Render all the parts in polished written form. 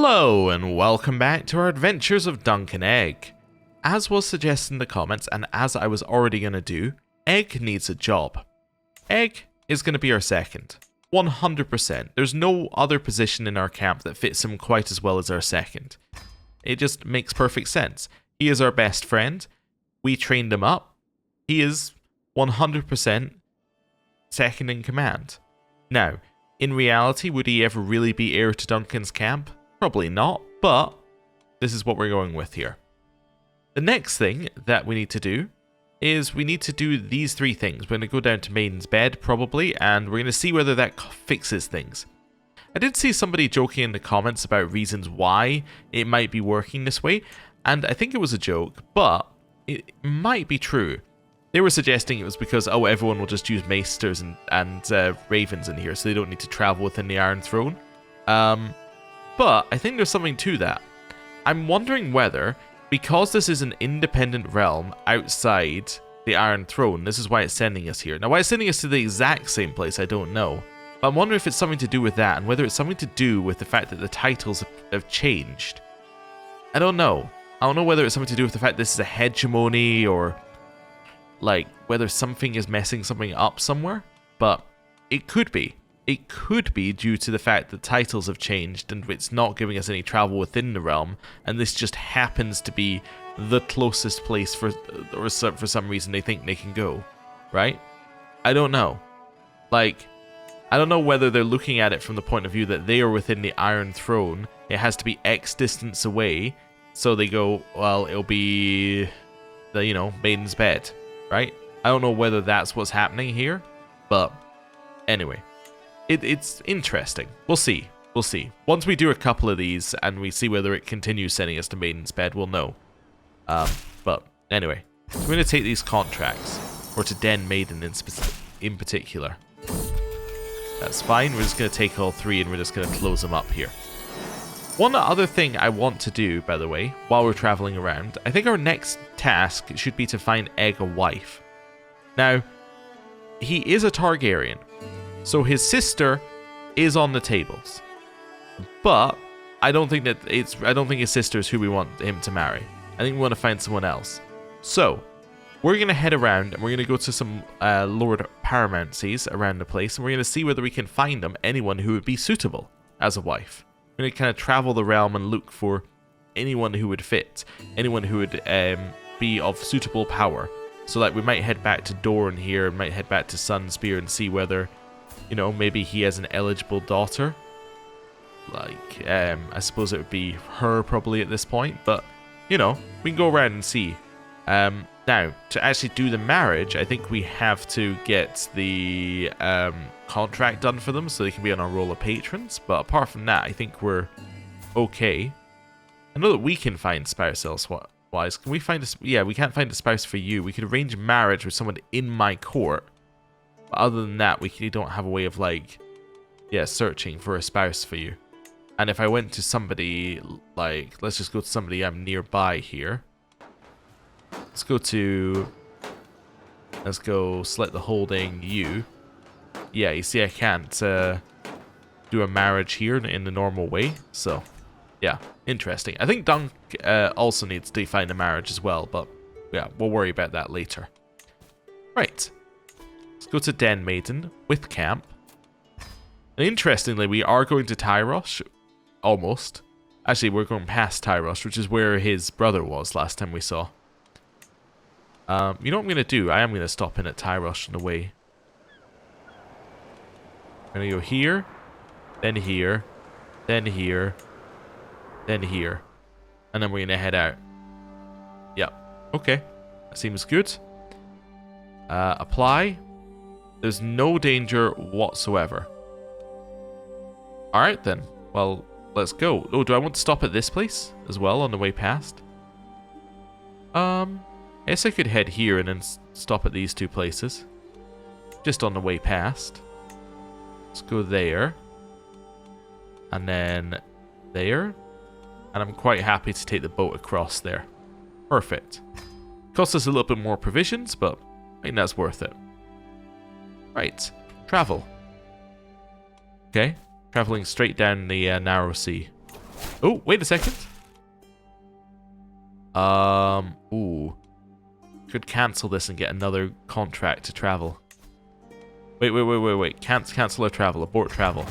Hello and welcome back to our adventures of Duncan Egg. As was suggested in the comments and as I was already going to do, Egg needs a job. Egg is going to be our second. 100%. There's no other position in our camp that fits him quite as well as our second. It just makes perfect sense. He is our best friend. We trained him up. He is 100% second in command. Now, in reality, would he ever really be heir to Duncan's camp? Probably not, but this is what we're going with here. The next thing that we need to do is we need to do these three things. We're going to go down to Maiden's bed, probably, and we're going to see whether that fixes things. I did see somebody joking in the comments about reasons why it might be working this way, and I think it was a joke, but it might be true. They were suggesting it was because, oh, everyone will just use maesters and ravens in here, so they don't need to travel within the Iron Throne. But I think there's something to that. I'm wondering whether, because this is an independent realm outside the Iron Throne, this is why it's sending us here. Now, why it's sending us to the exact same place, I don't know. But I'm wondering if it's something to do with that, and whether it's something to do with the fact that the titles have changed. I don't know. I don't know whether it's something to do with the fact this is a hegemony, or like whether something is messing something up somewhere. But it could be. It could be due to the fact that titles have changed and it's not giving us any travel within the realm, and this just happens to be the closest place for some reason they think they can go, right? I don't know. Like, I don't know whether they're looking at it from the point of view that they are within the Iron Throne. It has to be X distance away, so they go, well, it'll be the, you know, Maiden's bed, right? I don't know whether that's what's happening here, but anyway. It's interesting. We'll see. We'll see. Once we do a couple of these and we see whether it continues sending us to Maiden's bed, we'll know. But anyway, we're going to take these contracts, or to Den Maiden in particular. That's fine. We're just going to take all three and we're just going to close them up here. One other thing I want to do, by the way, while we're traveling around, I think our next task should be to find Egg a wife. Now, he is a Targaryen. So his sister is on the tables, but I don't think his sister is who we want him to marry. I think we want to find someone else. So we're gonna head around and we're gonna go to some Lord Paramountcies around the place, and we're gonna see whether we can find anyone who would be suitable as a wife. We're gonna kind of travel the realm and look for anyone who would fit, anyone who would be of suitable power. So like we might head back to Dorne here, and might head back to Sunspear and see whether, you know, maybe he has an eligible daughter. Like, I suppose it would be her probably at this point, but, you know, we can go around and see. Now, to actually do the marriage, I think we have to get the contract done for them so they can be on our roll of patrons, but apart from that, I think we're okay. I know that we can find spouse elsewise. Can we find a... Yeah, we can't find a spouse for you. We could arrange marriage with someone in my court. But other than that, we don't have a way of, like, yeah, searching for a spouse for you. And if I went to somebody, like, let's just go to somebody I'm nearby here. Let's go select the holding you. Yeah, you see I can't do a marriage here in the normal way. So, yeah, interesting. I think Dunk also needs to find a marriage as well, but yeah, we'll worry about that later. Right. Let's go to Den Maiden with camp. And interestingly, we are going to Tyrosh. Almost. Actually, we're going past Tyrosh, which is where his brother was last time we saw. You know what I'm going to do? I am going to stop in at Tyrosh on the way. I'm going to go here, then here, then here, then here. And then we're going to head out. Yep. Okay. That seems good. Apply. There's no danger whatsoever. Alright then. Well, let's go. Oh, do I want to stop at this place as well on the way past? I guess I could head here and then stop at these two places. Just on the way past. Let's go there. And then there. And I'm quite happy to take the boat across there. Perfect. Costs us a little bit more provisions, but I think that's worth it. Right, travel. Okay, traveling straight down the narrow sea. Oh, wait a second. Ooh. Could cancel this and get another contract to travel. Wait. Cancel our travel. Abort travel.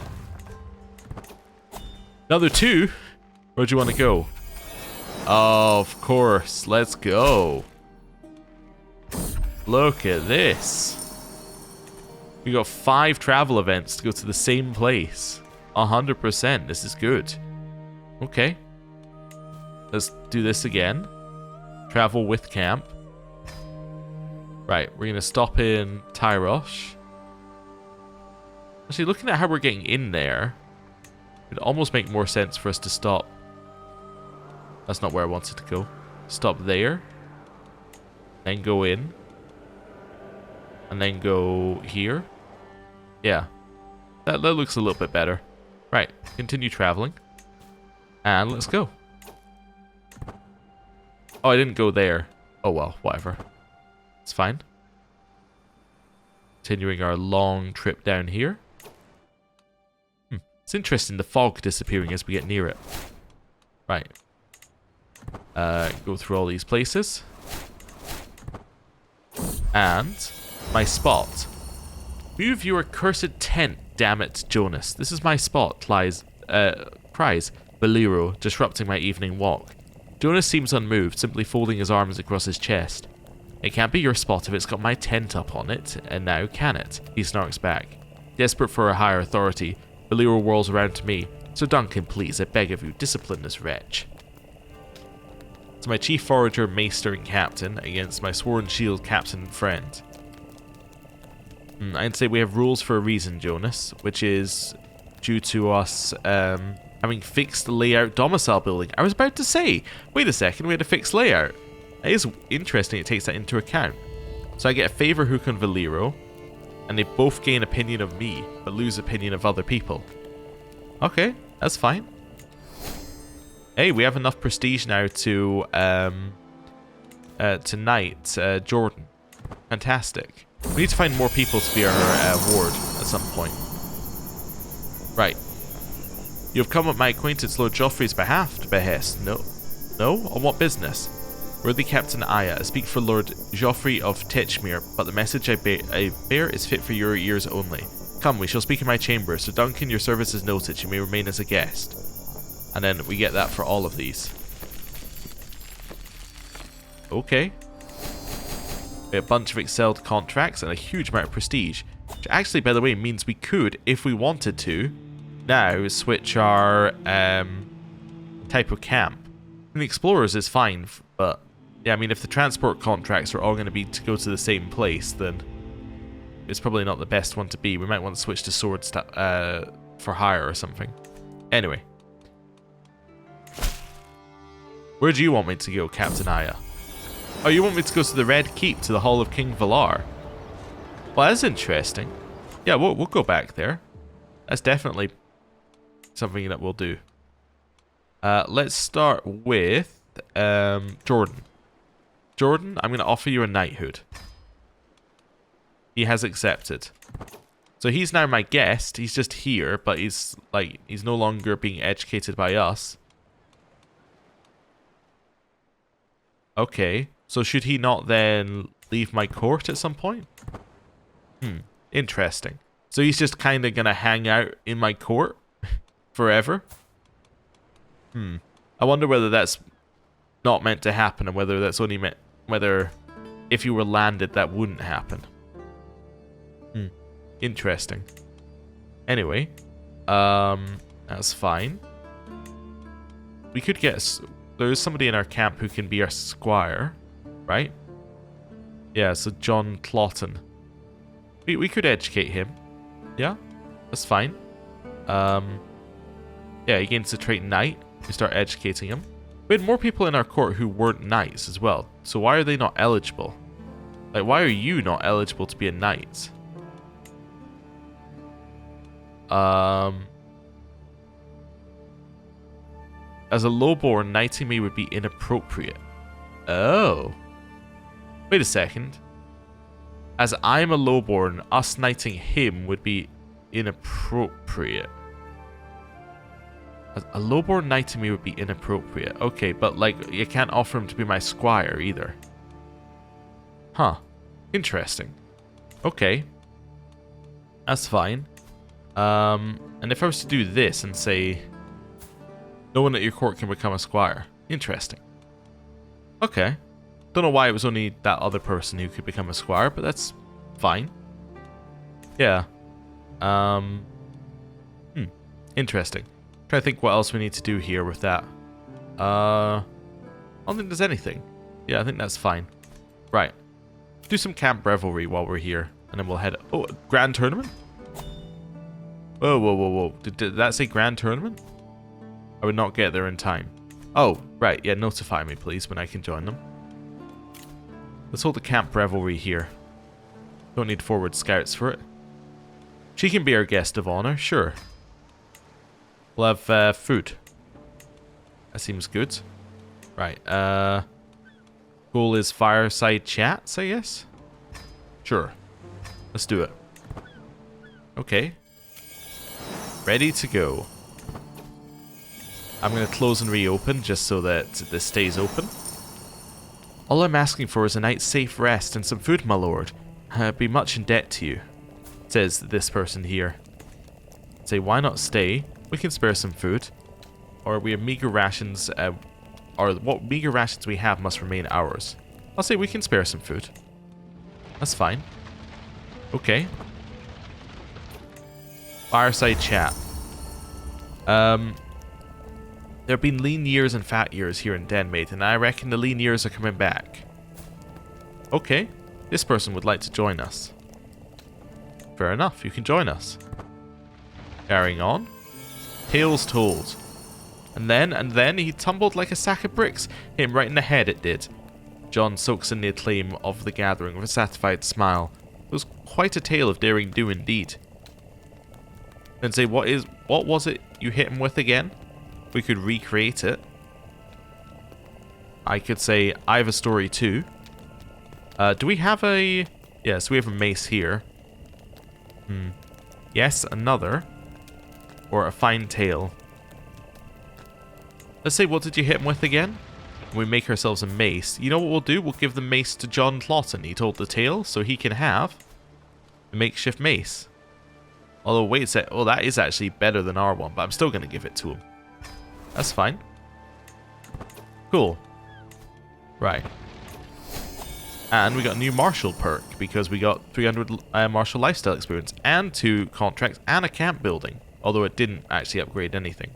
Another 2? Where do you want to go? Of course. Let's go. Look at this. We got 5 travel events to go to the same place. 100%. This is good. Okay. Let's do this again. Travel with camp. Right, we're going to stop in Tyrosh. Actually, looking at how we're getting in there, it'd almost make more sense for us to stop. That's not where I wanted to go. Stop there. Then go in. And then go here. Yeah. That looks a little bit better. Right, continue traveling. And let's go. Oh, I didn't go there. Oh well, whatever. It's fine. Continuing our long trip down here. It's interesting, the fog disappearing as we get near it. Right. Go through all these places. And my spot. Move your cursed tent, damn it, Jonas. This is my spot, cries Valero, disrupting my evening walk. Jonas seems unmoved, simply folding his arms across his chest. It can't be your spot if it's got my tent up on it, and now can it? He snarks back. Desperate for a higher authority, Valero whirls around to me. So Duncan, please, I beg of you, discipline this wretch. It's my chief forager, maester, and captain against my sworn shield captain and friend. I'd say we have rules for a reason, Jonas, which is due to us having fixed layout domicile building. I was about to say, wait a second, we had a fixed layout. It is interesting it takes that into account. So I get a favor hook on Valero, and they both gain opinion of me, but lose opinion of other people. Okay, that's fine. Hey, we have enough prestige now to knight Jordan. Fantastic. We need to find more people to be our ward at some point. Right. You have come at my acquaintance Lord Joffrey's behest. No? On what business? Worthy Captain Aya, I speak for Lord Joffrey of Tetchmere, but the message I bear is fit for your ears only. Come, we shall speak in my chamber. So Duncan, your service is noted. You may remain as a guest. And then we get that for all of these. Okay. We have a bunch of excelled contracts and a huge amount of prestige. Which actually, by the way, means we could, if we wanted to, now switch our type of camp. And the Explorers is fine, but yeah, I mean, if the transport contracts are all going to be to go to the same place, then it's probably not the best one to be. We might want to switch to swords for hire or something. Anyway. Where do you want me to go, Captain Aya? Oh, you want me to go to the Red Keep, to the Hall of King Valar? Well, that's interesting. Yeah, we'll go back there. That's definitely something that we'll do. Let's start with Jordan. Jordan, I'm going to offer you a knighthood. He has accepted. So he's now my guest. He's just here, but he's no longer being educated by us. Okay. So should he not then leave my court at some point? Interesting. So he's just kind of going to hang out in my court forever? I wonder whether that's not meant to happen and whether that's only meant... whether if you were landed that wouldn't happen. Interesting. Anyway. That's fine. We could get... There's somebody in our camp who can be our squire. Right? Yeah, so John Clawton. We could educate him. Yeah? That's fine. Yeah, he gains the trait knight. We start educating him. We had more people in our court who weren't knights as well. So why are they not eligible? Like, why are you not eligible to be a knight? As a lowborn, knighting me would be inappropriate. Oh. Wait a second. As I'm a lowborn, us knighting him would be inappropriate. A lowborn knight to me would be inappropriate. Okay, but like, you can't offer him to be my squire either. Huh. Interesting. Okay. That's fine. And if I was to do this and say, no one at your court can become a squire. Interesting. Okay. Don't know why it was only that other person who could become a squire, but that's fine. Yeah. Interesting. Trying to think what else we need to do here with that. I don't think there's anything. Yeah, I think that's fine. Right. Do some camp revelry while we're here, and then we'll head... Oh, grand tournament? Whoa, whoa, whoa, whoa. Did that say grand tournament? I would not get there in time. Oh, right. Yeah, notify me, please, when I can join them. Let's hold the camp revelry here. Don't need forward scouts for it. She can be our guest of honor, sure. We'll have food. That seems good. Right, goal is fireside chats, I guess? Sure. Let's do it. Okay. Ready to go. I'm going to close and reopen just so that this stays open. All I'm asking for is a night's safe rest and some food, my lord. I'd be much in debt to you, says this person here. Say, why not stay? We can spare some food. Or we have meager rations, or what meager rations we have must remain ours. I'll say we can spare some food. That's fine. Okay. Fireside chat. There have been lean years and fat years here in Maiden, and I reckon the lean years are coming back. Okay. This person would like to join us. Fair enough, you can join us. Carrying on. Tales told. And then, he tumbled like a sack of bricks. Hit him right in the head, it did. John soaks in the acclaim of the gathering with a satisfied smile. It was quite a tale of daring do indeed. Then say, what was it you hit him with again? We could recreate it. I could say, I have a story too. Do we have a... Yes, we have a mace here. Yes, another. Or a fine tale. Let's say, what did you hit him with again? We make ourselves a mace. You know what we'll do? We'll give the mace to John Clawson. He told the tale, so he can have a makeshift mace. Although, wait a sec. Oh, that is actually better than our one, but I'm still going to give it to him. That's fine. Cool. Right. And we got a new martial perk, because we got 300 martial lifestyle experience, and 2 contracts, and a camp building. Although it didn't actually upgrade anything.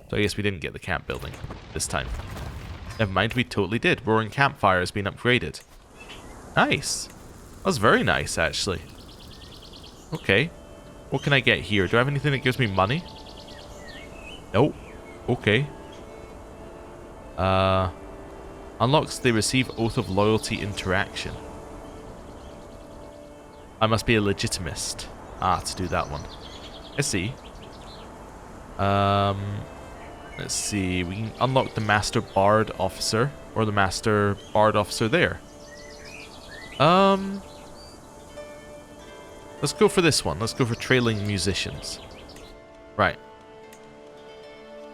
So I guess we didn't get the camp building this time. Never mind, we totally did. Roaring Campfire has been upgraded. Nice. That was very nice, actually. Okay. What can I get here? Do I have anything that gives me money? Nope. Okay. Unlocks the receive Oath of Loyalty interaction. I must be a legitimist. To do that one. I see. Let's see. We can unlock the Master Bard Officer. Or the Master Bard Officer there. Let's go for this one. Let's go for Trailing Musicians. Right.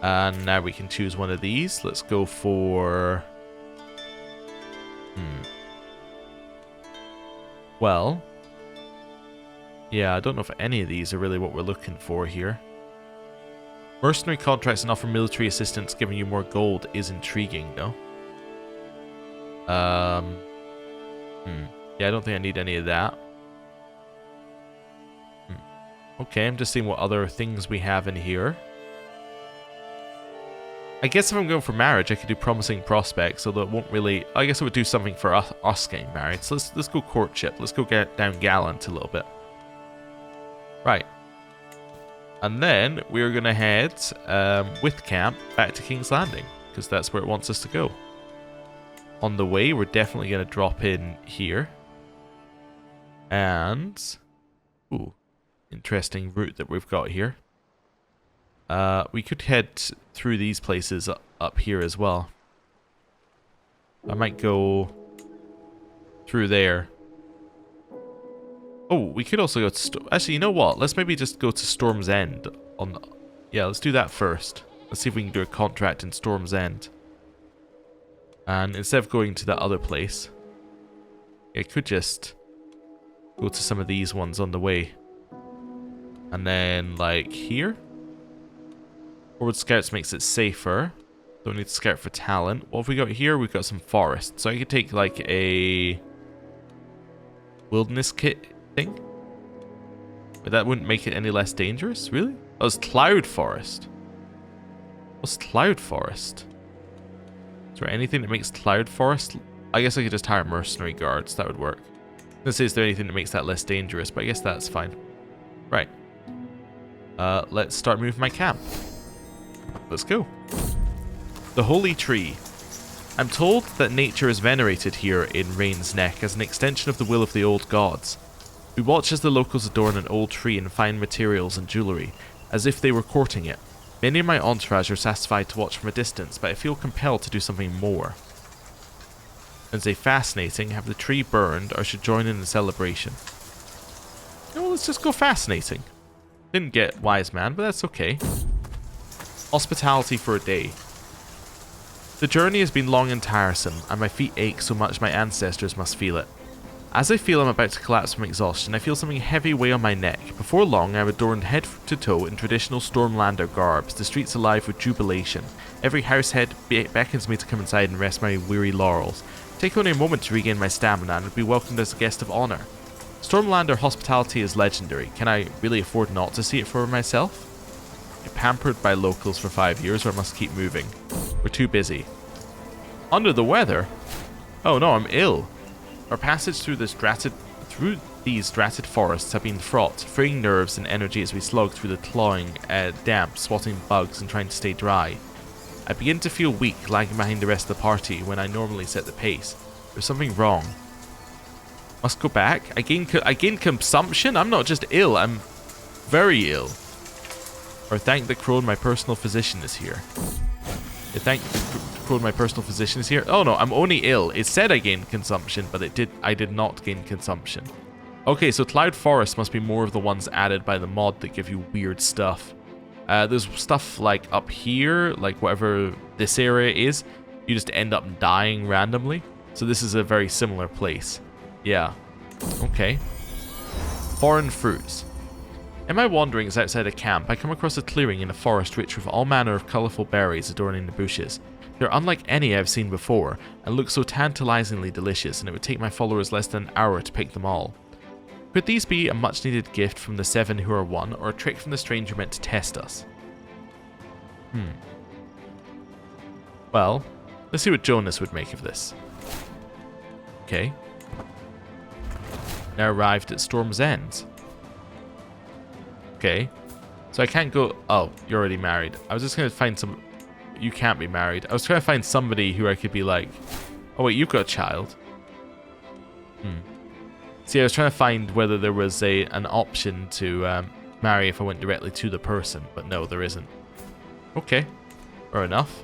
And now we can choose one of these. Let's go for... Well... Yeah, I don't know if any of these are really what we're looking for here. Mercenary contracts and offer military assistance giving you more gold is intriguing, though. Yeah, I don't think I need any of that. Okay, I'm just seeing what other things we have in here. I guess if I'm going for marriage, I could do promising prospects, although it won't really... I guess it would do something for us getting married. So let's go courtship. Let's go get down gallant a little bit. Right. And then we're going to head with camp back to King's Landing, because that's where it wants us to go. On the way, we're definitely going to drop in here. And... Ooh. Interesting route that we've got here. We could head through these places up here as well. I might go through there. Oh, we could also go to... Actually, you know what? Let's maybe just go to Storm's End. Yeah, let's do that first. Let's see if we can do a contract in Storm's End. And instead of going to that other place, I could just go to some of these ones on the way. And then, like, here. Forward Scouts makes it safer. Don't need to scout for talent. What have we got here? We've got some forest. So I could take, like, a wilderness kit thing. But that wouldn't make it any less dangerous, really? Oh, it's Cloud Forest. What's Cloud Forest? Is there anything that makes Cloud Forest? I guess I could just hire mercenary guards. That would work. I was gonna say, is there anything that makes that less dangerous? But I guess that's fine. Right. Let's start moving my camp. Let's go. The Holy Tree. I'm told that nature is venerated here in Rain's Neck as an extension of the will of the old gods. We watch as the locals adorn an old tree in fine materials and jewellery, as if they were courting it. Many of my entourage are satisfied to watch from a distance, but I feel compelled to do something more. And say fascinating, have the tree burned, or should join in the celebration. Oh, let's just go fascinating. Didn't get wise man, but that's okay. Hospitality for a day. The journey has been long and tiresome, and my feet ache so much my ancestors must feel it. As I feel I'm about to collapse from exhaustion, I feel something heavy weigh on my neck. Before long, I'm adorned head to toe in traditional Stormlander garbs, the streets alive with jubilation. Every househead beckons me to come inside and rest my weary laurels. Take only a moment to regain my stamina and would be welcomed as a guest of honour. Stormlander hospitality is legendary. Can I really afford not to see it for myself? I'm pampered by locals for 5 years, or I must keep moving. We're too busy. Under the weather? Oh no, I'm ill. Our passage through these dratted forests have been fraught, freeing nerves and energy as we slog through the clawing, damp, swatting bugs and trying to stay dry. I begin to feel weak, lagging behind the rest of the party when I normally set the pace. There's something wrong. Must go back? I gain consumption? I'm not just ill, I'm very ill. Or thank the crone, my personal physician is here. Thank the crone, my personal physician is here. Oh no, I'm only ill. It said I gained consumption, but I did not gain consumption. Okay, so Cloud Forest must be more of the ones added by the mod that give you weird stuff. There's stuff like up here, like whatever this area is, you just end up dying randomly. So this is a very similar place. Yeah. Okay. Foreign fruits. In my wanderings outside a camp, I come across a clearing in a forest rich with all manner of colourful berries adorning the bushes. They're unlike any I've seen before, and look so tantalisingly delicious, and it would take my followers less than an hour to pick them all. Could these be a much needed gift from the 7 who are one, or a trick from the stranger meant to test us? Well, let's see what Jonas would make of this. Okay. Now arrived at Storm's End. Okay. So I can't go... Oh, you're already married. I was just going to find some... You can't be married. I was trying to find somebody who I could be like... Oh wait, you've got a child. See, I was trying to find whether there was an option to marry if I went directly to the person, but no, there isn't. Okay, fair enough.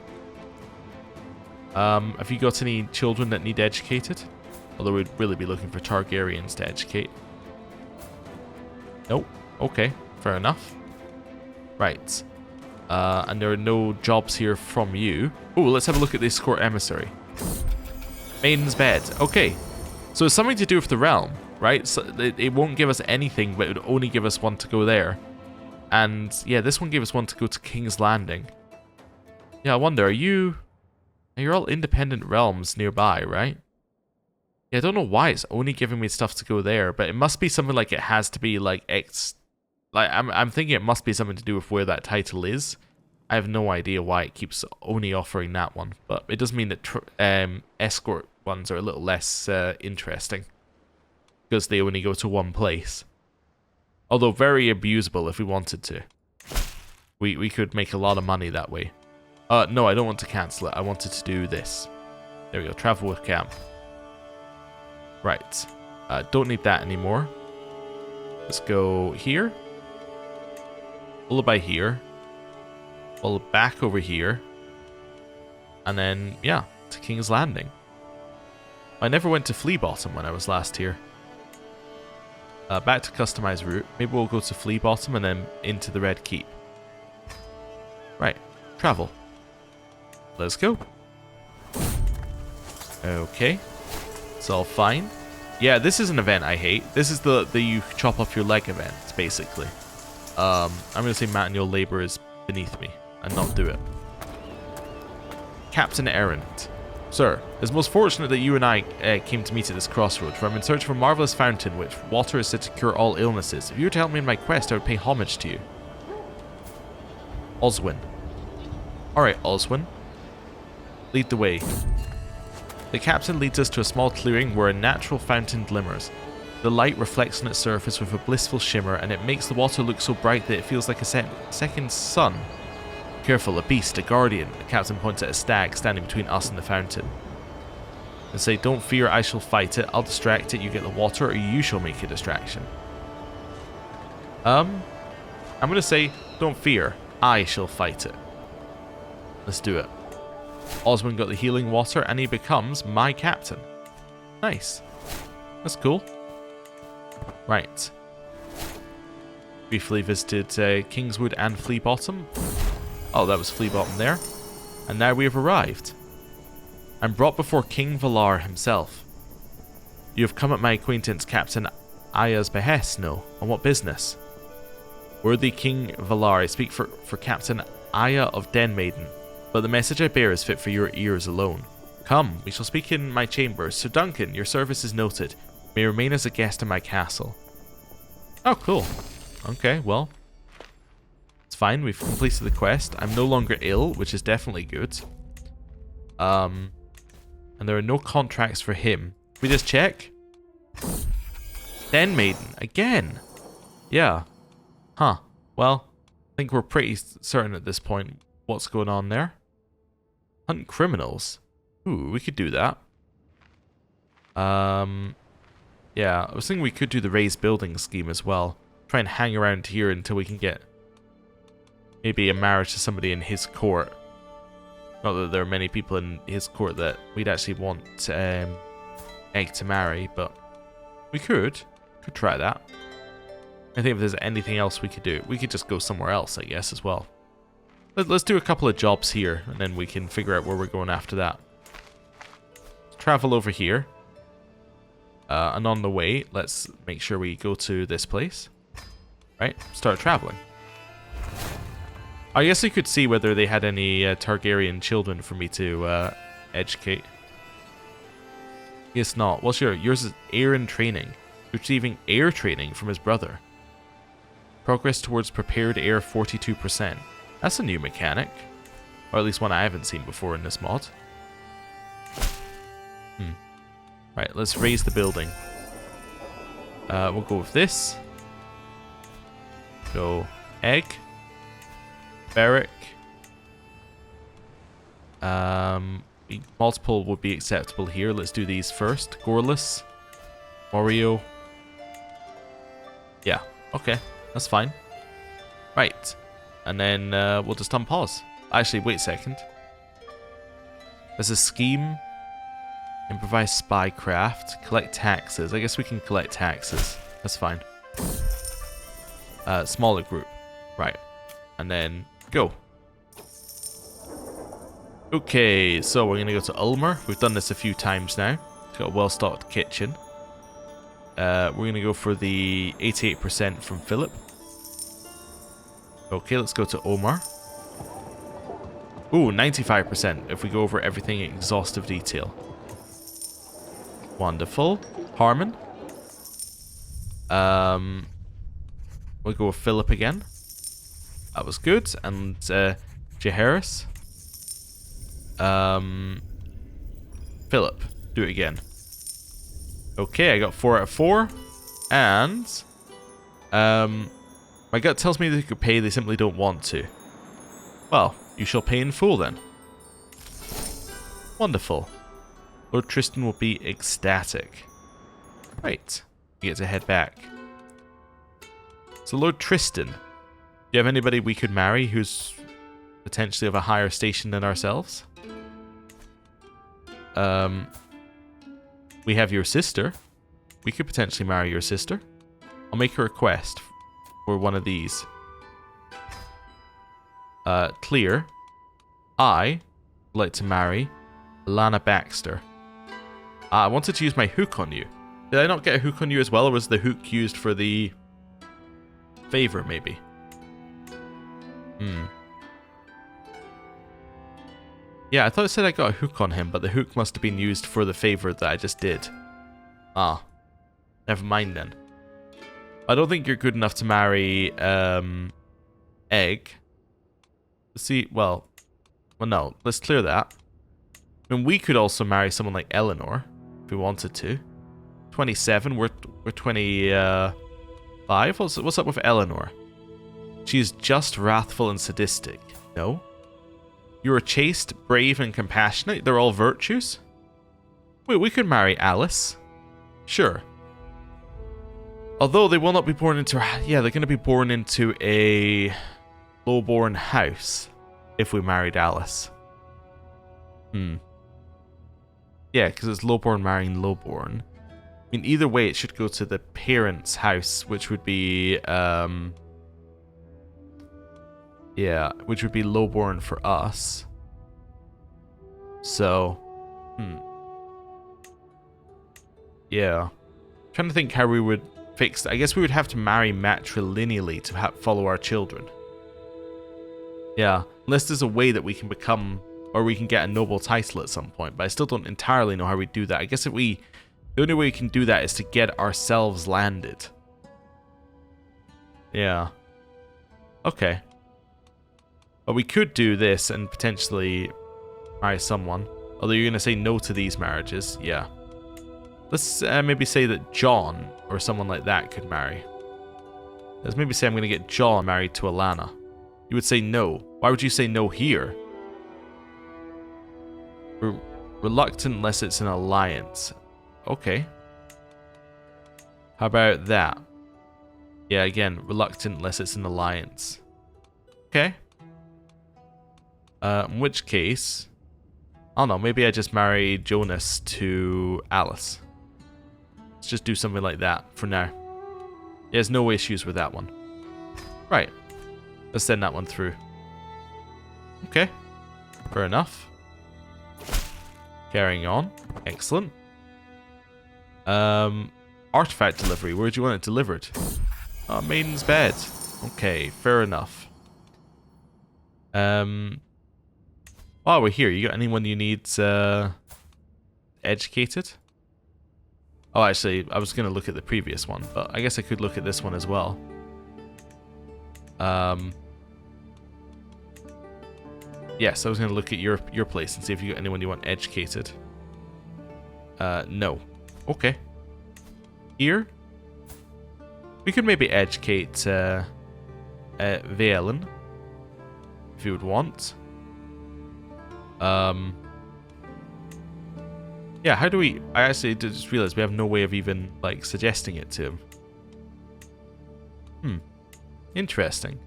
Have you got any children that need educated? Although we'd really be looking for Targaryens to educate. Nope. Okay, fair enough. Right. And there are no jobs here from you. Oh, let's have a look at this court emissary. Maiden's bed. Okay. So it's something to do with the realm, right? So it won't give us anything, but it would only give us one to go there. And yeah, this one gave us one to go to King's Landing. Yeah, I wonder, you're all independent realms nearby, right? Yeah, I don't know why it's only giving me stuff to go there, but it must be something like it has to be like I'm thinking it must be something to do with where that title is. I have no idea why it keeps only offering that one, but it does mean that escort ones are a little less interesting because they only go to one place. Although very abusable if we wanted to. We could make a lot of money that way. No, I don't want to cancel it. I wanted to do this. There we go. Travel with camp. Right. Don't need that anymore. Let's go here. Lullaby here. Well, back over here. And then, yeah, to King's Landing. I never went to Flea Bottom when I was last here. Back to customize route. Maybe we'll go to Flea Bottom and then into the Red Keep. Right. Travel. Let's go. Okay. It's all fine. Yeah, this is an event I hate. This is the you chop off your leg event, basically. I'm going to say manual labor is beneath me and not do it. Captain Errant. Sir, it's most fortunate that you and I came to meet at this crossroad, for I'm in search of a marvellous fountain which water is said to cure all illnesses. If you were to help me in my quest, I would pay homage to you. Oswin. Alright, Oswin. Lead the way. The captain leads us to a small clearing where a natural fountain glimmers. The light reflects on its surface with a blissful shimmer, and it makes the water look so bright that it feels like a second sun. Careful, a beast, a guardian. The captain points at a stag standing between us and the fountain. And say, don't fear, I shall fight it. I'll distract it, you get the water, or you shall make a distraction. I'm going to say, don't fear, I shall fight it. Let's do it. Oswin got the healing water, and he becomes my captain. Nice. That's cool. Right. Briefly visited Kingswood and Flea Bottom. Oh, that was Flea Bottom there. And now we have arrived. I'm brought before King Valar himself. You have come at my acquaintance Captain Aya's behest, no? On what business? Worthy King Valar, I speak for Captain Aya of Den Maiden, but the message I bear is fit for your ears alone. Come, we shall speak in my chambers. Sir Duncan, your service is noted. May remain as a guest in my castle. Oh, cool. Okay, well. It's fine, we've completed the quest. I'm no longer ill, which is definitely good. And there are no contracts for him. We just check? Den Maiden, again. Yeah. Huh. Well, I think we're pretty certain at this point what's going on there. Hunt criminals. Ooh, we could do that. Yeah, I was thinking we could do the raised building scheme as well. Try and hang around here until we can get maybe a marriage to somebody in his court. Not that there are many people in his court that we'd actually want Egg to marry, but we could try that. I think if there's anything else we could do, we could just go somewhere else, I guess, as well. Let's do a couple of jobs here, and then we can figure out where we're going after that. Travel over here. And on the way, let's make sure we go to this place. Right? Start traveling. I guess I could see whether they had any Targaryen children for me to educate. Guess not. What's yours is heir in training. Receiving heir training from his brother. Progress towards prepared heir 42%. That's a new mechanic. Or at least one I haven't seen before in this mod. Right, let's raise the building. We'll go with this. Go egg. Barrack. Multiple would be acceptable here. Let's do these first. Goreless. Wario. Yeah, okay. That's fine. Right. And then we'll just unpause. Actually, wait a second. There's a scheme. Improvise spycraft. Collect taxes. I guess we can collect taxes. That's fine. Smaller group. Right. And then go. Okay, so we're going to go to Ulmer. We've done this a few times now. It's got a well-stocked kitchen. We're going to go for the 88% from Philip. Okay, let's go to Omar. Ooh, 95% if we go over everything in exhaustive detail. Wonderful. Harmon. We'll go with Philip again. That was good. And Jaharis. Philip. Do it again. Okay, I got 4 out of 4. And my gut tells me they could pay, they simply don't want to. Well, you shall pay in full then. Wonderful. Lord Tristan will be ecstatic. Right. You get to head back. So Lord Tristan, do you have anybody we could marry who's potentially of a higher station than ourselves? We have your sister. We could potentially marry your sister. I'll make a request for one of these. Clear. I would like to marry Lana Baxter. I wanted to use my hook on you. Did I not get a hook on you as well, or was the hook used for the favor, maybe? Yeah, I thought it said I got a hook on him, but the hook must have been used for the favor that I just did. Ah. Never mind then. I don't think you're good enough to marry, Egg. See, well, no, let's clear that. I mean, we could also marry someone like Eleanor, if we wanted to. 27, we're 25. What's up with Eleanor? She's just wrathful and sadistic. No? You are chaste, brave, and compassionate. They're all virtues? Wait, we could marry Alice. Sure. Although they will not be born into... Yeah, they're going to be born into a low-born house if we married Alice. Yeah, because it's low-born marrying low-born. I mean, either way, it should go to the parents' house, which would be... yeah, which would be low-born for us. So... yeah. I'm trying to think how we would fix that. I guess we would have to marry matrilineally to follow our children. Yeah, unless there's a way that we can become, or we can get a noble title at some point, but I still don't entirely know how we do that. I guess the only way we can do that is to get ourselves landed. Yeah. Okay. But we could do this and potentially marry someone. Although you're going to say no to these marriages. Yeah. Let's maybe say that John or someone like that could marry. Let's maybe say I'm going to get John married to Alana. You would say no. Why would you say no here? Reluctant unless it's an alliance. Okay. How about that? Yeah, again, reluctant unless it's an alliance. Okay. In which case... I don't know, maybe I just marry Jonas to Alice. Let's just do something like that for now. There's no issues with that one. Right. Let's send that one through. Okay. Fair enough. Carrying on. Excellent. Artifact delivery. Where do you want it delivered? Maiden's bed. Okay, fair enough. While we're here, you got anyone you need educated? Oh, actually, I was going to look at the previous one, but I guess I could look at this one as well. Yes, I was going to look at your place and see if you got anyone you want educated. No. Okay. Here? We could maybe educate Valen, if you would want. Yeah, how do we... I actually just realized we have no way of even, like, suggesting it to him. Interesting.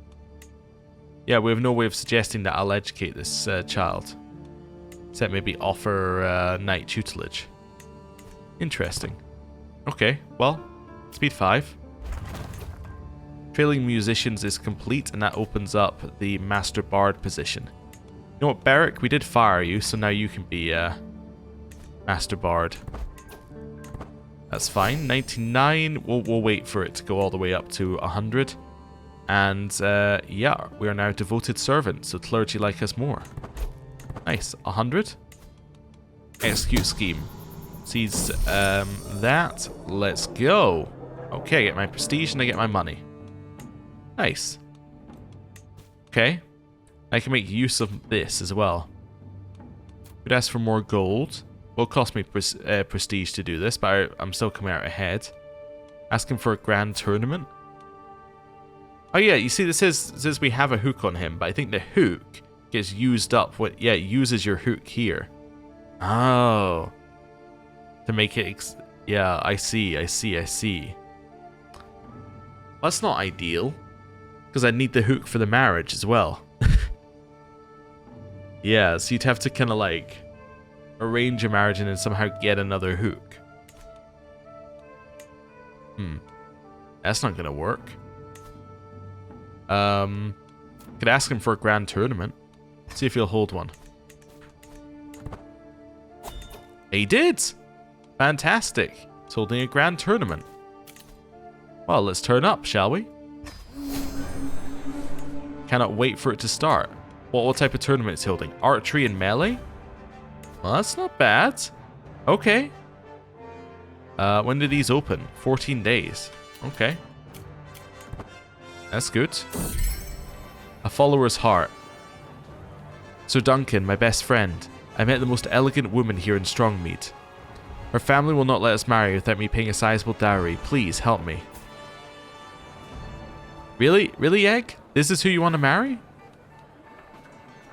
Yeah, we have no way of suggesting that I'll educate this child. Except maybe offer night tutelage. Interesting. Okay, well, speed 5. Trailing musicians is complete, and that opens up the Master Bard position. You know what, Beric? We did fire you, so now you can be Master Bard. That's fine. 99. We'll wait for it to go all the way up to 100. And yeah, we are now devoted servants, so clergy like us more. Nice. 100. Execute scheme. Sees that. Let's go. Okay, I get my prestige and I get my money. Nice. Okay. I can make use of this as well. Could ask for more gold. Will cost me prestige to do this, but I'm still coming out ahead. Asking for a grand tournament. Oh yeah, you see this says we have a hook on him, but I think the hook gets used up. Yeah, it uses your hook here. Oh. To make it... yeah, I see. That's not ideal. Because I need the hook for the marriage as well. Yeah, so you'd have to kind of like arrange a marriage and then somehow get another hook. That's not gonna work. Could ask him for a grand tournament. See if he'll hold one. He did! Fantastic. He's holding a grand tournament. Well, let's turn up, shall we? Cannot wait for it to start. What type of tournament is he holding? Archery and melee? Well, that's not bad. Okay. When did these open? 14 days. Okay. That's good. A follower's heart. So Duncan, my best friend, I met the most elegant woman here in Strongmead. Her family will not let us marry without me paying a sizable dowry. Please help me. Really? Really, Egg? This is who you want to marry?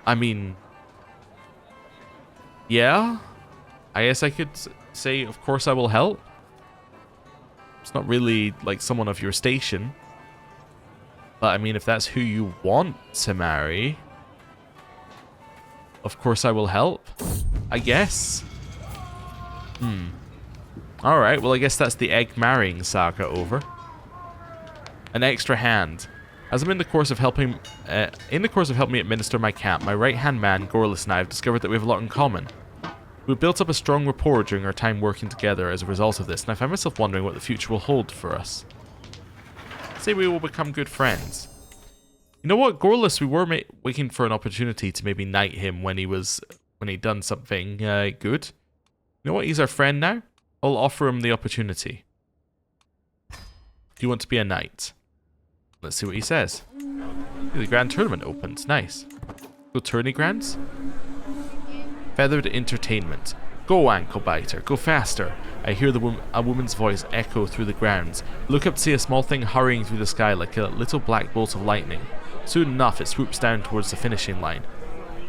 I mean... yeah? I guess I could say, of course I will help. It's not really like someone of your station. But I mean, if that's who you want to marry... of course I will help. I guess. Alright, well I guess that's the egg marrying saga over. An extra hand. As I'm in the course of helping me administer my camp, my right-hand man, Gorlis, and I have discovered that we have a lot in common. We built up a strong rapport during our time working together as a result of this, and I find myself wondering what the future will hold for us. Say we will become good friends. You know what, Gorlis, we were waiting for an opportunity to maybe knight him when he'd done something good. You know what, he's our friend now. I'll offer him the opportunity. Do you want to be a knight? Let's see what he says. The grand tournament opens. Nice. Go tourney grands? Feathered entertainment. Go, ankle biter. Go faster. I hear a woman's voice echo through the grounds. Look up to see a small thing hurrying through the sky like a little black bolt of lightning. Soon enough, it swoops down towards the finishing line.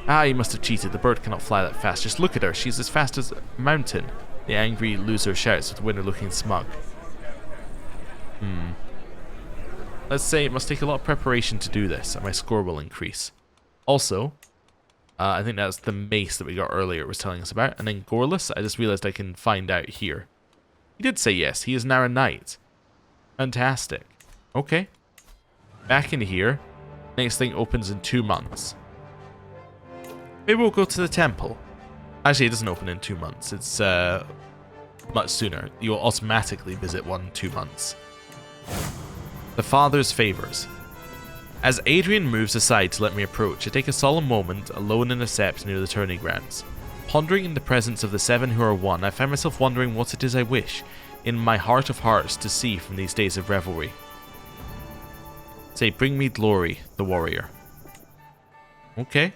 Ah, you must have cheated. The bird cannot fly that fast. Just look at her. She's as fast as a mountain. The angry loser shouts with the winner looking smug. Let's say it must take a lot of preparation to do this, and my score will increase. Also, I think that's the mace that we got earlier it was telling us about. And then Gorlis, I just realized I can find out here. He did say yes. He is now a knight. Fantastic. Okay. Back in here. Next thing opens in 2 months. Maybe we'll go to the temple. Actually, it doesn't open in 2 months. It's much sooner. You'll automatically visit one in 2 months. The Father's Favors. As Adrian moves aside to let me approach, I take a solemn moment, alone in a sept near the tourney grounds. Pondering in the presence of the 7 who are one, I find myself wondering what it is I wish, in my heart of hearts, to see from these days of revelry. Say, bring me glory, the warrior. Okay.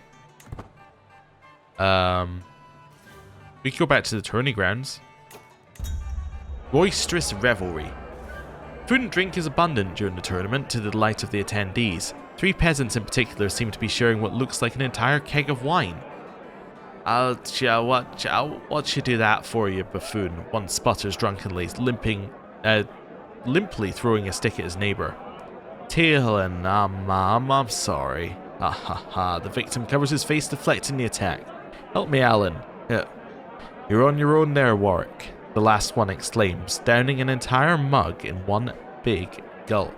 We can go back to the tourney grounds. Boisterous revelry. Food and drink is abundant during the tournament, to the delight of the attendees. 3 peasants in particular seem to be sharing what looks like an entire keg of wine. What should do that for you, buffoon? One sputters drunkenly, limply throwing a stick at his neighbour. Tailin, I'm sorry. Ha ha ha. The victim covers his face, deflecting the attack. Help me, Alan. You're on your own there, Warwick. The last one exclaims, downing an entire mug in one big gulp.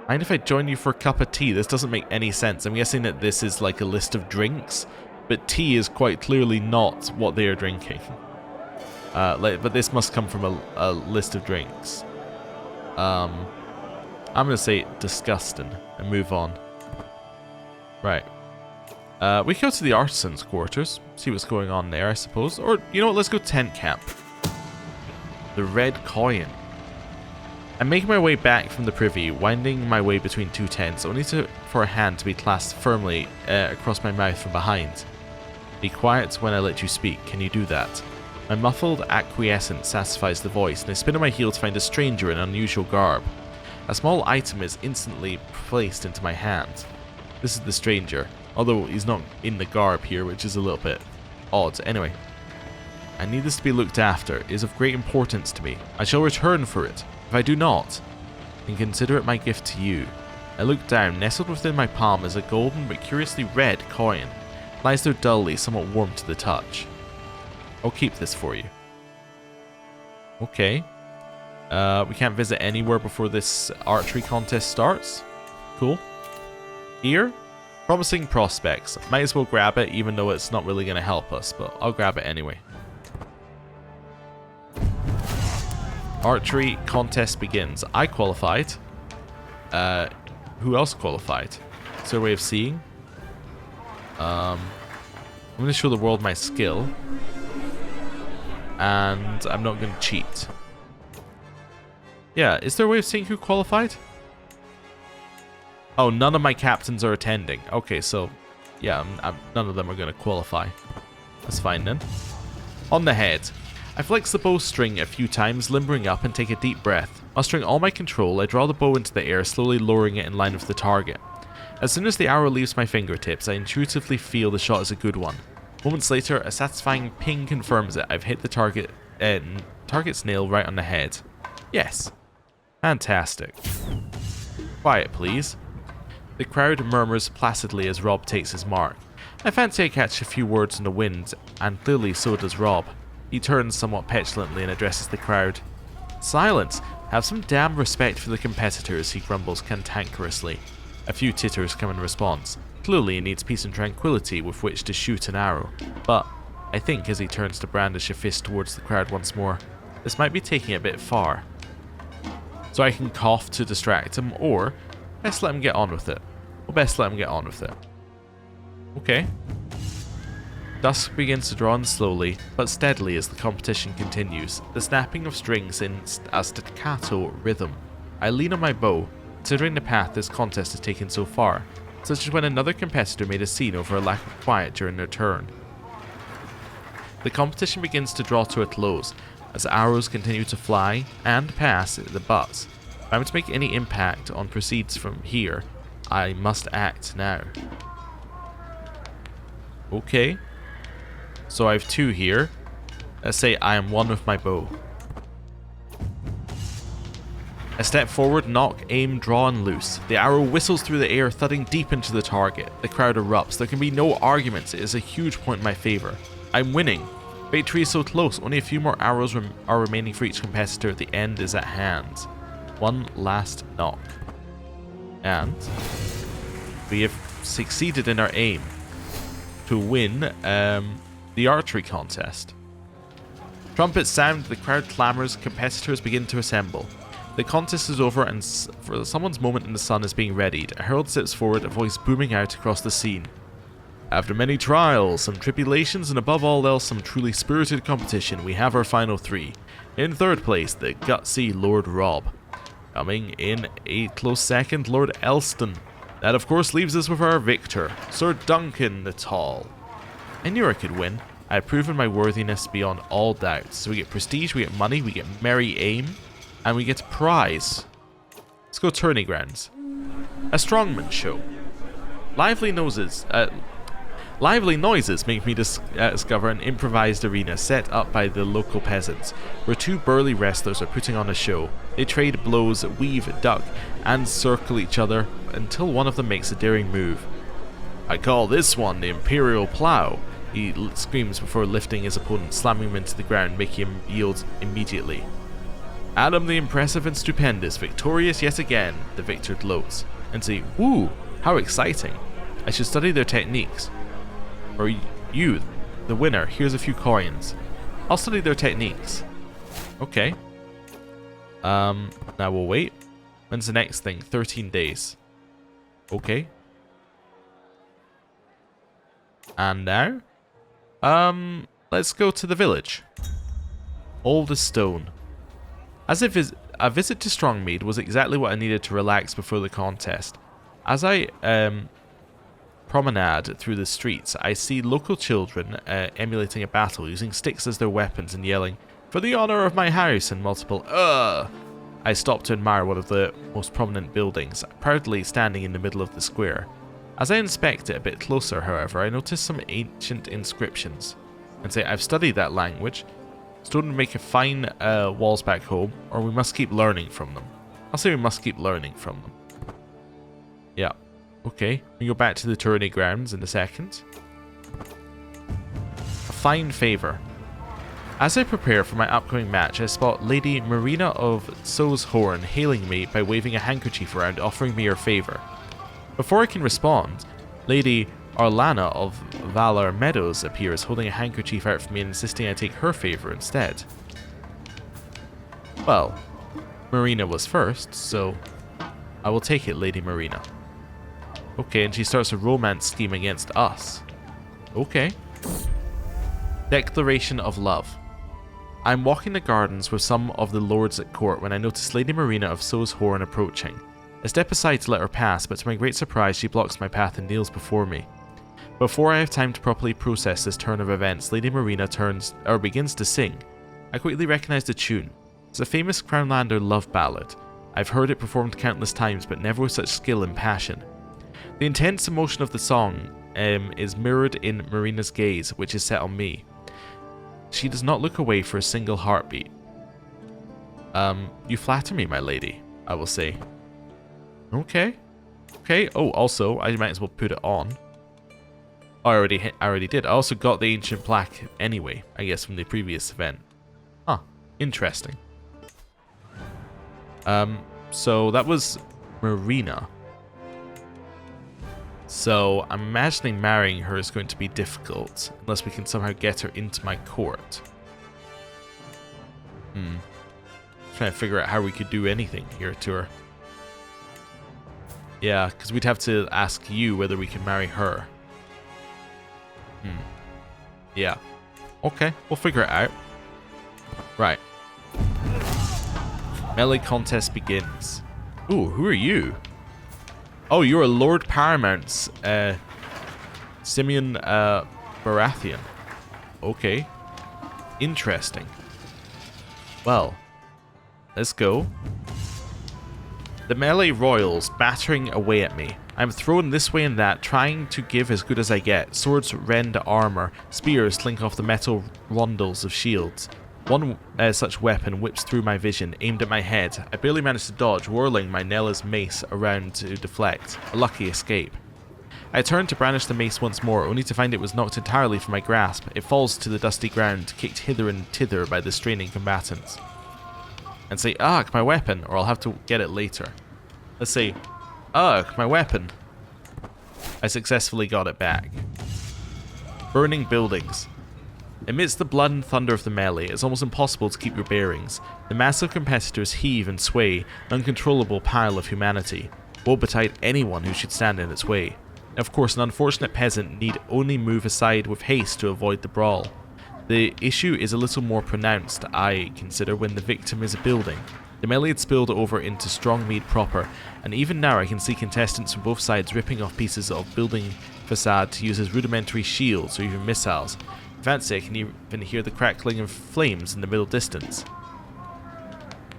Mind if I join you for a cup of tea? This doesn't make any sense. I'm guessing that this is like a list of drinks, but tea is quite clearly not what they are drinking. But this must come from a list of drinks. I'm going to say disgusting and move on. Right. We can go to the artisan's quarters, see what's going on there, I suppose. Or, you know what, let's go tent camp. The Red Coin. I'm making my way back from the privy, winding my way between 2 tents, only for a hand to be clasped firmly across my mouth from behind. Be quiet when I let you speak. Can you do that? My muffled acquiescence satisfies the voice, and I spin on my heel to find a stranger in unusual garb. A small item is instantly placed into my hand. This is the stranger, although he's not in the garb here, which is a little bit odd. Anyway, I need this to be looked after. It is of great importance to me. I shall return for it. If I do not, then consider it my gift to you. I look down. Nestled within my palm is a golden but curiously red coin. It lies there dully, somewhat warm to the touch. I'll keep this for you. Okay. We can't visit anywhere before this archery contest starts. Cool. Here. Promising prospects. Might as well grab it, even though it's not really going to help us, but I'll grab it anyway. Archery contest begins. I qualified. Who else qualified? Is there a way of seeing? I'm going to show the world my skill. And I'm not going to cheat. Yeah, is there a way of seeing who qualified? Oh, none of my captains are attending. Okay, so, yeah, none of them are going to qualify. That's fine then. On the head. I flex the bowstring a few times, limbering up and take a deep breath. Mustering all my control, I draw the bow into the air, slowly lowering it in line with the target. As soon as the arrow leaves my fingertips, I intuitively feel the shot is a good one. Moments later, a satisfying ping confirms it. I've hit the target's nail right on the head. Yes. Fantastic. Quiet, please. The crowd murmurs placidly as Rob takes his mark. I fancy I catch a few words in the wind, and clearly so does Rob. He turns somewhat petulantly and addresses the crowd. Silence! Have some damn respect for the competitors, he grumbles cantankerously. A few titters come in response. Clearly he needs peace and tranquility with which to shoot an arrow. But, I think as he turns to brandish a fist towards the crowd once more, this might be taking it a bit far. So I can cough to distract him, or best let him get on with it. Okay. Dusk begins to draw in slowly, but steadily as the competition continues, the snapping of strings in a staccato rhythm. I lean on my bow, considering the path this contest has taken so far, such as when another competitor made a scene over a lack of quiet during their turn. The competition begins to draw to a close, as arrows continue to fly and pass the butts. If I'm to make any impact on proceeds from here, I must act now. Okay. So I have two here. Let's say I am one with my bow. I step forward, knock, aim, draw, and loose. The arrow whistles through the air, thudding deep into the target. The crowd erupts. There can be no arguments. It is a huge point in my favour. I'm winning. Victory is so close. Only a few more arrows are remaining for each competitor. The end is at hand. One last knock. And we have succeeded in our aim to win the archery contest. Trumpets sound, the crowd clamours, competitors begin to assemble. The contest is over and for someone's moment in the sun is being readied. A herald steps forward, a voice booming out across the scene. After many trials, some tribulations, and above all else some truly spirited competition, we have our final three. In third place, the gutsy Lord Rob. Coming in a close second, Lord Elston. That of course leaves us with our victor, Sir Duncan the Tall. I knew I could win. I have proven my worthiness beyond all doubt. So we get prestige, we get money, we get merry aim, and we get a prize. Let's go tourney grounds. A strongman show. Lively noises make me discover an improvised arena set up by the local peasants, where two burly wrestlers are putting on a show. They trade blows, weave, duck, and circle each other until one of them makes a daring move. I call this one the Imperial Plow, he screams before lifting his opponent, slamming him into the ground, making him yield immediately. Adam the Impressive and Stupendous, victorious yet again, the victor gloats, and say, woo, how exciting. I should study their techniques. Or you, the winner, here's a few coins. I'll study their techniques. Okay. Now we'll wait. When's the next thing? 13 days. Okay. And now? Let's go to the village. Old as stone. As if a visit to Strongmead was exactly what I needed to relax before the contest. As I promenade through the streets, I see local children emulating a battle, using sticks as their weapons and yelling, "For the honour of my house!" and multiple "Ugh!" I stop to admire one of the most prominent buildings, proudly standing in the middle of the square. As I inspect it a bit closer, however, I notice some ancient inscriptions, and say, I've studied that language. Stone would make a fine walls back home, or we must keep learning from them. I'll say we must keep learning from them. Yeah. Okay, we go back to the tourney grounds in a second. A fine favour. As I prepare for my upcoming match, I spot Lady Marina of So's Horn hailing me by waving a handkerchief around, offering me her favour. Before I can respond, Lady Arlana of Valar Meadows appears, holding a handkerchief out for me and insisting I take her favour instead. Well, Marina was first, so I will take it, Lady Marina. Okay, and she starts a romance scheme against us. Okay. Declaration of love. I'm walking the gardens with some of the lords at court when I notice Lady Marina of So's Horn approaching. I step aside to let her pass, but to my great surprise she blocks my path and kneels before me. Before I have time to properly process this turn of events, Lady Marina begins to sing. I quickly recognize the tune. It's a famous Crownlander love ballad. I've heard it performed countless times, but never with such skill and passion. The intense emotion of the song is mirrored in Marina's gaze, which is set on me. She does not look away for a single heartbeat. You flatter me, my lady, I will say. Okay. Okay, oh, also, I might as well put it on. Oh, I already did. I also got the ancient plaque anyway, I guess, from the previous event. Huh, interesting. So that was Marina. So I'm imagining marrying her is going to be difficult, unless we can somehow get her into my court. Trying to figure out how we could do anything here to her. Yeah, because we'd have to ask you whether we can marry her. Yeah. Okay, we'll figure it out. Right. Melee contest begins. Ooh, who are you? Oh, you're a Lord Paramount's Simeon Baratheon. Okay. Interesting. Well, let's go. The melee royals battering away at me. I'm thrown this way and that, trying to give as good as I get. Swords rend armor, spears slink off the metal rondels of shields. One such weapon whips through my vision, aimed at my head. I barely managed to dodge, whirling my Nella's mace around to deflect. A lucky escape. I turned to brandish the mace once more, only to find it was knocked entirely from my grasp. It falls to the dusty ground, kicked hither and thither by the straining combatants. And say, "Ugh, my weapon," or I'll have to get it later. Let's say, "Ugh, my weapon." I successfully got it back. Burning buildings. Amidst the blood and thunder of the melee, it's almost impossible to keep your bearings. The massive competitors heave and sway, an uncontrollable pile of humanity. Woe betide anyone who should stand in its way. Of course, an unfortunate peasant need only move aside with haste to avoid the brawl. The issue is a little more pronounced, I consider, when the victim is a building. The melee had spilled over into Strongmead proper, and even now I can see contestants from both sides ripping off pieces of building facade to use as rudimentary shields or even missiles. Fancy I can even hear the crackling of flames in the middle distance.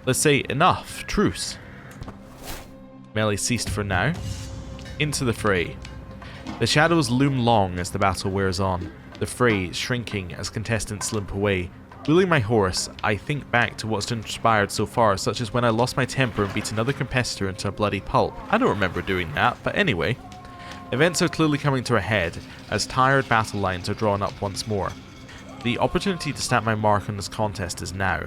Let's say enough, truce. Melee ceased for now. Into the fray. The shadows loom long as the battle wears on, the fray shrinking as contestants limp away. Wheeling my horse, I think back to what's transpired so far, such as when I lost my temper and beat another competitor into a bloody pulp. I don't remember doing that, but anyway. Events are clearly coming to a head, as tired battle lines are drawn up once more. The opportunity to stamp my mark on this contest is now.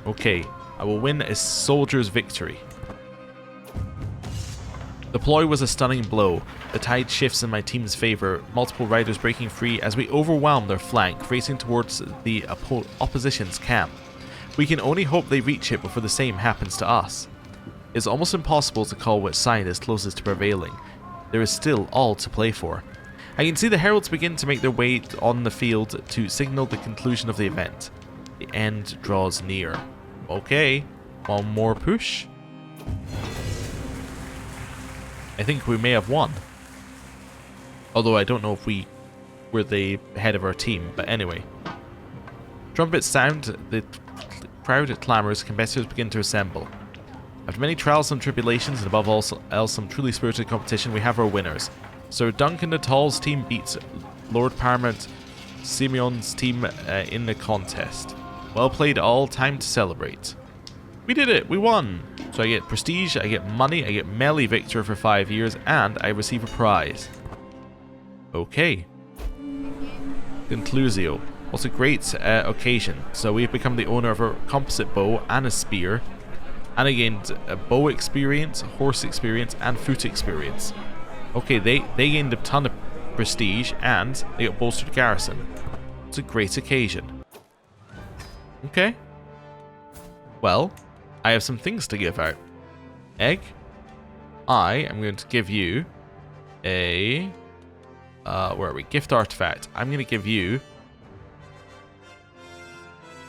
Okay, I will win a soldier's victory. The ploy was a stunning blow. The tide shifts in my team's favour, multiple riders breaking free as we overwhelm their flank, racing towards the opposition's camp. We can only hope they reach it before the same happens to us. It's almost impossible to call which side is closest to prevailing. There is still all to play for. I can see the heralds begin to make their way on the field to signal the conclusion of the event. The end draws near. Okay, one more push. I think we may have won. Although I don't know if we were the head of our team, but anyway. Trumpets sound, the crowd clamours, competitors begin to assemble. After many trials and tribulations, and above all else some truly spirited competition, we have our winners. Sir Duncan the Tall's team beats Lord Paramount Simeon's team in the contest. Well played all, time to celebrate. We did it, we won! So I get prestige, I get money, I get melee victor for 5 years, and I receive a prize. Okay. Conclusio. What a great occasion. So we've become the owner of a composite bow and a spear, and I gained a bow experience, horse experience, and foot experience. Okay, they gained a ton of prestige and they got bolstered garrison. It's a great occasion. Okay. Well, I have some things to give out. Egg. I am going to give you a... where are we? Gift artifact. I'm going to give you...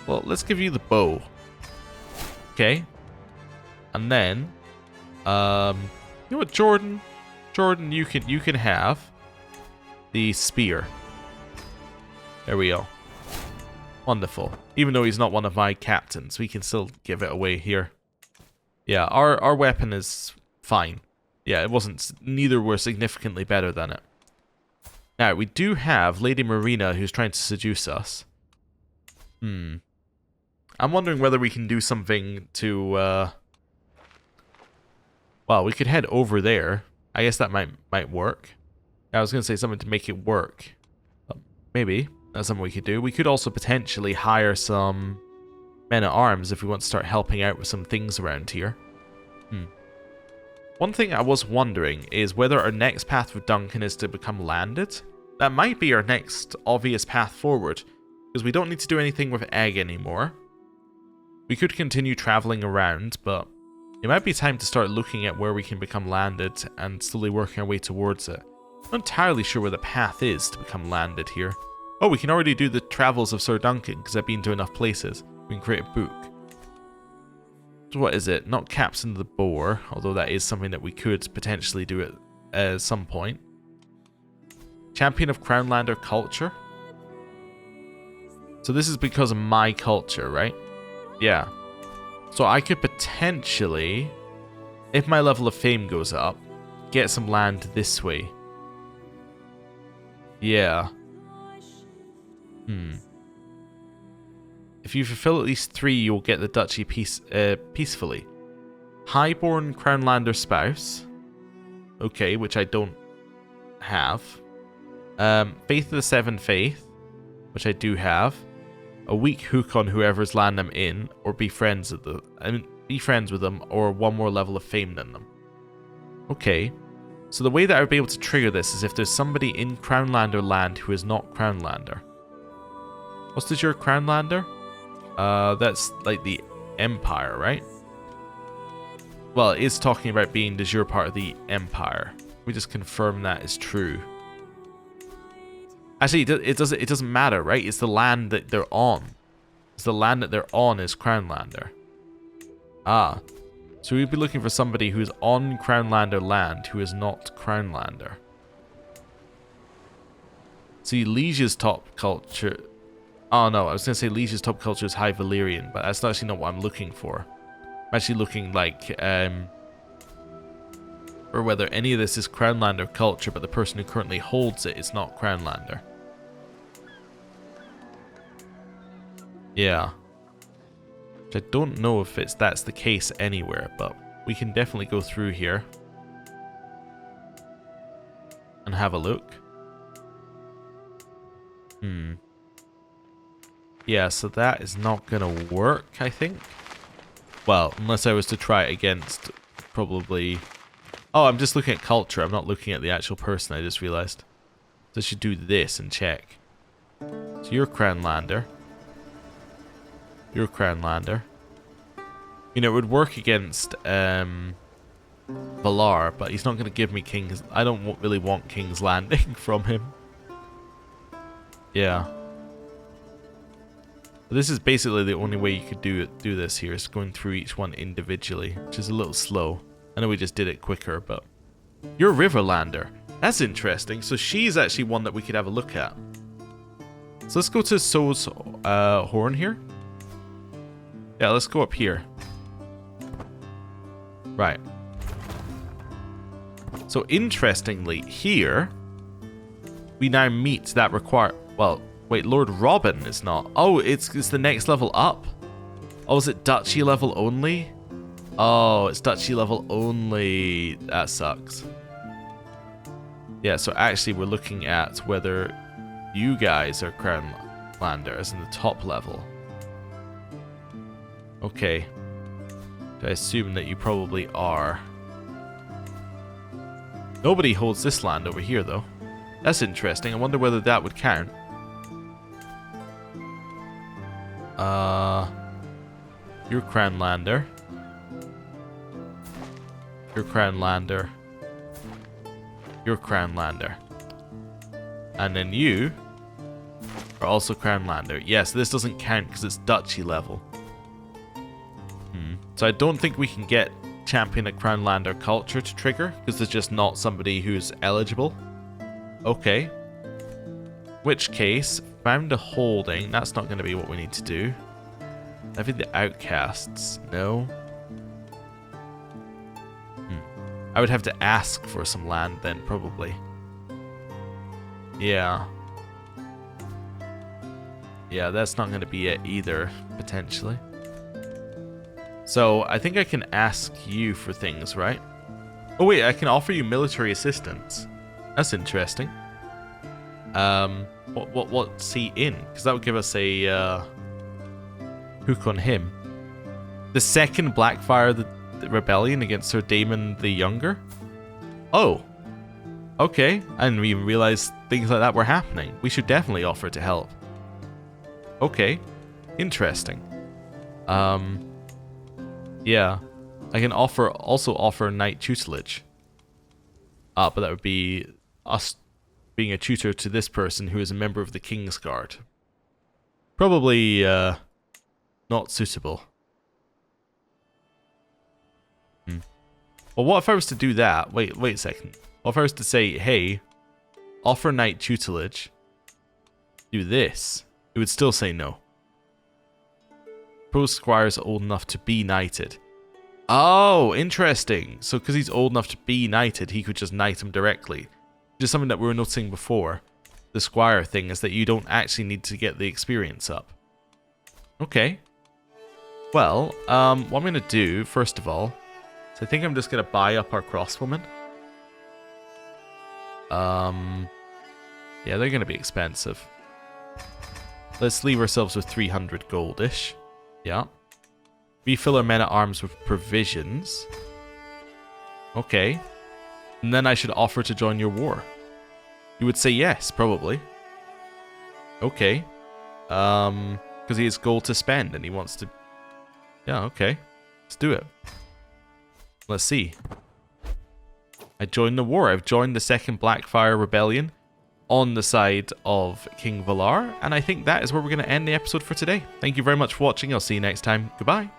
Well, let's give you the bow. Okay. And then... you know what, Jordan? Jordan, you can have the spear. There we go. Wonderful. Even though he's not one of my captains, we can still give it away here. Yeah, our weapon is fine. Yeah, it wasn't... Neither were significantly better than it. Now, we do have Lady Marina who's trying to seduce us. I'm wondering whether we can do something to... Well, we could head over there. I guess that might work. I was going to say something to make it work. Maybe. That's something we could do. We could also potentially hire some men-at-arms if we want to start helping out with some things around here. One thing I was wondering is whether our next path with Duncan is to become landed. That might be our next obvious path forward, because we don't need to do anything with Egg anymore. We could continue traveling around, but it might be time to start looking at where we can become landed and slowly working our way towards it. I'm not entirely sure where the path is to become landed here. Oh, we can already do the travels of Sir Duncan, because I've been to enough places. We can create a book. So what is it? Not Captain the Boar, although that is something that we could potentially do at some point. Champion of Crownlander Culture? So this is because of my culture, right? Yeah. So I could potentially, if my level of fame goes up, get some land this way. Yeah. If you fulfill at least 3, you'll get the duchy peacefully. Highborn Crownlander Spouse. Okay, which I don't have. Faith of the Seven Faith, which I do have. A weak hook on whoever's land I'm in, or be friends with them, or 1 more level of fame than them. Okay. So the way that I would be able to trigger this is if there's somebody in Crownlander land who is not Crownlander. What's the your Crownlander? That's like the Empire, right? Well, it is talking about being de jure part of the Empire. We just confirm that is true. Actually, it doesn't matter, right? It's the land that they're on. It's the land that they're on is Crownlander. Ah. So we'd be looking for somebody who's on Crownlander land who is not Crownlander. See, Liege's top culture... Oh no, I was going to say Liege's top culture is High Valyrian, but that's actually not what I'm looking for. I'm actually looking like... or whether any of this is Crownlander culture, but the person who currently holds it is not Crownlander. Yeah. Which I don't know if that's the case anywhere, but we can definitely go through here and have a look. Yeah, so that is not gonna work, I think. Well, unless I was to try it against probably... Oh, I'm just looking at culture. I'm not looking at the actual person, I just realized. So I should do this and check. So you're Crownlander. You're Crownlander. You know, it would work against Valar, but he's not going to give me King's... I don't really want King's Landing from him. Yeah. This is basically the only way you could do this here, is going through each one individually, which is a little slow. I know we just did it quicker, but... You're Riverlander. That's interesting. So she's actually one that we could have a look at. So let's go to So's Horn here. Yeah, let's go up here. Right. So interestingly, here, we now meet that require... Well, wait, Lord Robin is not... Oh, it's the next level up. Oh, is it Duchy level only? Oh, it's Duchy level only. That sucks. Yeah, so actually we're looking at whether you guys are Crownlanders in the top level. Okay. I assume that you probably are. Nobody holds this land over here, though. That's interesting. I wonder whether that would count. You're Crown Lander. You're Crown Lander. You're Crown Lander. And then you are also Crown Lander. Yes, this doesn't count because it's duchy level. So I don't think we can get Champion at Crown Lander culture to trigger because there's just not somebody who's eligible. Okay. Which case, found a holding. That's not going to be what we need to do. I think the outcasts. No. I would have to ask for some land then, probably. Yeah. Yeah, that's not going to be it either, potentially. So, I think I can ask you for things, right? Oh wait, I can offer you military assistance. That's interesting. What's he in? Because that would give us a hook on him. The second Blackfyre, the rebellion against Sir Damon the Younger. Oh, okay. I didn't even realize things like that were happening. We should definitely offer to help. Okay, interesting. Yeah, I can also offer knight tutelage. But that would be us being a tutor to this person who is a member of the King's Guard. Probably not suitable. Well, what if I was to do that? Wait a second. What if I was to say, hey, offer knight tutelage, do this? It would still say no. Pro squire's old enough to be knighted. Oh, interesting. So because he's old enough to be knighted, he could just knight him directly. Just something that we were noticing before. The squire thing is that you don't actually need to get the experience up. Okay. Well, what I'm going to do, first of all, is I think I'm just going to buy up our crossbowmen. Yeah, they're going to be expensive. Let's leave ourselves with 300 goldish. Yeah. Refill our men-at-arms with provisions. Okay. And then I should offer to join your war. You would say yes, probably. Okay. Because he has gold to spend and he wants to... Yeah, okay. Let's do it. Let's see. I joined the war. I've joined the second Blackfyre rebellion on the side of King Valar, and I think that is where we're going to end the episode for today. Thank you very much for watching. I'll see you next time. Goodbye.